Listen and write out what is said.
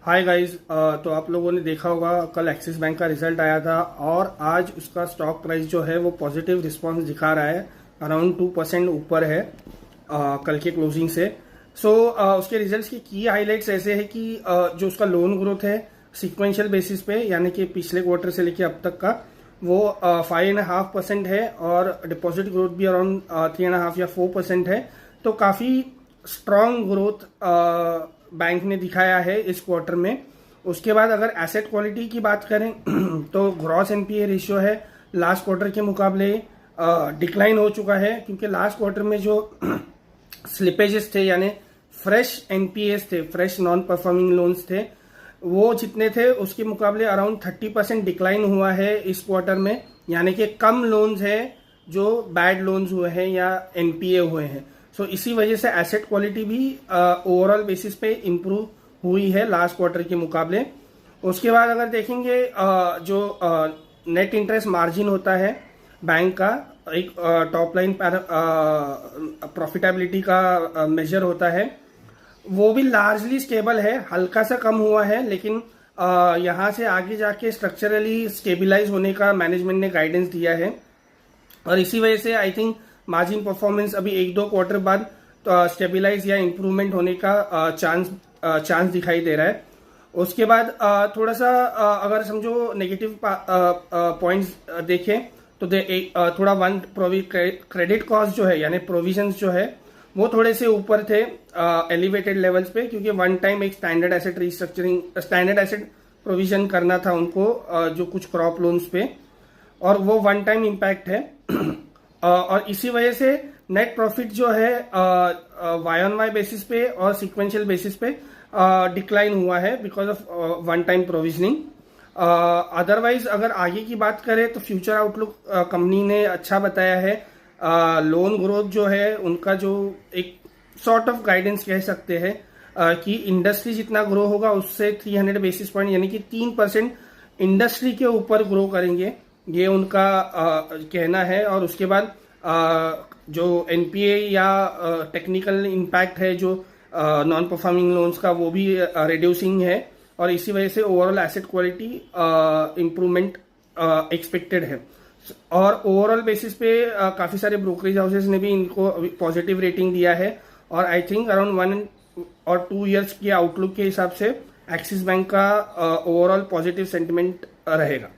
Hi guys. तो आप लोगों ने देखा होगा कल एक्सिस बैंक का रिजल्ट आया था और आज उसका स्टॉक प्राइस जो है वो पॉजिटिव रिस्पांस दिखा रहा है। अराउंड 2% ऊपर है कल के क्लोजिंग से। सो उसके रिजल्ट्स की हाइलाइट्स ऐसे है कि जो उसका लोन ग्रोथ है सिक्वेंशियल बेसिस पे, यानी कि पिछले क्वार्टर से लेके अब तक का, वो 5.5% है और डिपॉजिट ग्रोथ भी अराउंड 3.5 या 4% है। तो काफ़ी स्ट्रॉन्ग ग्रोथ बैंक ने दिखाया है इस क्वार्टर में। उसके बाद अगर एसेट क्वालिटी की बात करें तो ग्रॉस एनपीए रेशियो है लास्ट क्वार्टर के मुकाबले डिक्लाइन हो चुका है, क्योंकि लास्ट क्वार्टर में जो स्लिपेजेस थे यानी फ्रेश एनपीएस थे, फ्रेश नॉन परफॉर्मिंग लोन्स थे, वो जितने थे उसके मुकाबले अराउंड 30% डिक्लाइन हुआ है इस क्वार्टर में। यानी कि कम लोन्स है जो बैड लोन्स हुए हैं या एनपीए हुए हैं। सो इसी वजह से एसेट क्वालिटी भी ओवरऑल बेसिस पे इम्प्रूव हुई है लास्ट क्वार्टर के मुकाबले। उसके बाद अगर देखेंगे जो नेट इंटरेस्ट मार्जिन होता है बैंक का, एक टॉप लाइन प्रॉफिटेबिलिटी का मेजर होता है, वो भी लार्जली स्टेबल है। हल्का सा कम हुआ है लेकिन यहाँ से आगे जाके स्ट्रक्चरली स्टेबिलाईज होने का मैनेजमेंट ने गाइडेंस दिया है और इसी वजह से आई थिंक मार्जिन परफॉर्मेंस अभी एक दो क्वार्टर बाद स्टेबिलाईज या इम्प्रूवमेंट होने का चांस दिखाई दे रहा है। उसके बाद थोड़ा सा अगर समझो नेगेटिव पॉइंट्स देखें तो थोड़ा क्रेडिट कॉस्ट जो है यानी प्रोविजंस जो है वो थोड़े से ऊपर थे एलिवेटेड लेवल्स पे, क्योंकि वन टाइम एक standard asset restructuring, standard asset provision करना था उनको जो कुछ क्रॉप लोन्स पे, और वो वन टाइम इम्पैक्ट है। और इसी वजह से नेट प्रॉफिट जो है वाई ऑन वाई बेसिस पे और सिक्वेंशियल बेसिस पे डिक्लाइन हुआ है because of one time provisioning. Otherwise अगर आगे की बात करें तो फ्यूचर आउटलुक कंपनी ने अच्छा बताया है। लोन ग्रोथ जो है उनका जो एक सॉर्ट ऑफ गाइडेंस कह सकते हैं कि इंडस्ट्री जितना ग्रो होगा उससे 300 बेसिस पॉइंट यानी कि 3% इंडस्ट्री के ऊपर ग्रो करेंगे, ये उनका कहना है। और उसके बाद जो एनपीए या टेक्निकल इम्पैक्ट है जो नॉन परफॉर्मिंग लोन्स का, वो भी रिड्यूसिंग है और इसी वजह से overall asset quality improvement expected है। और ओवरऑल बेसिस पे काफ़ी सारे ब्रोकरेज हाउसेस ने भी इनको पॉजिटिव रेटिंग दिया है और आई थिंक अराउंड 1 और 2 ईयर्स के आउटलुक के हिसाब से एक्सिस बैंक का ओवरऑल पॉजिटिव सेंटिमेंट रहेगा।